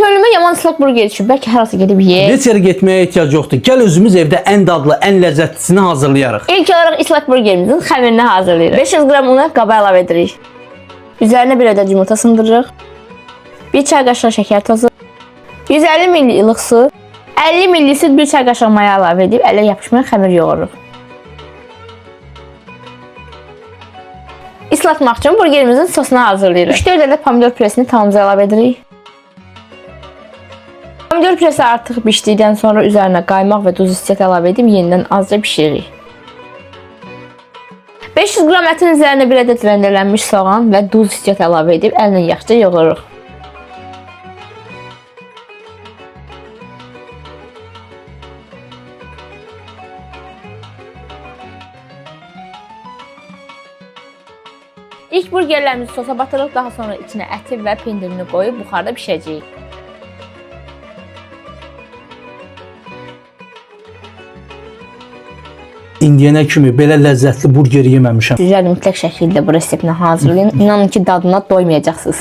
könlümə yaman ıslaq burger düşüb. Bəlkə harasa gedib yeyək. Heç yerə getməyə ehtiyac yoxdur. Gəl özümüz evdə ən dadlı, ən ləzzətlisini hazırlayarıq. İlk olaraq ıslaq burgerimizin xəmirini hazırlayırıq. 500 qram unu qaba əlavə edirik. Üzərinə bir ədəd yumurta sındırırıq. 1 çay qaşığı şəkər tozu. 150 ml ilıq su. 50 ml süd, 1 çay qaşığı maya əlavə edib ələ yapışmayan xəmir yoğururuq. Islatmaq üçün burgerimizin sosunu hazırlayırıq. 3-4 ədəd pomidor püresini tavamıza əlavə edirik. Pomidor püresi artıq bişdikdən sonra üzərinə qaymaq və duz istiət əlavə edib yenidən azca bişiririk. 500 qram ətin üzərinə bir ədəd rəndelənmiş soğan və duz istiət əlavə edib əllə yaxşıca yoğururuq. İlk burgerlərimizi sosa batırırıq, daha sonra içinə əti və pendirini qoyub buxarda bişəcəyik. İndiyənə kimi belə ləzzətli burger yeməmişəm. Sizlər mütləq şəkildə bu reseptini hazırlayın. İnanın ki, dadına doymayacaqsınız.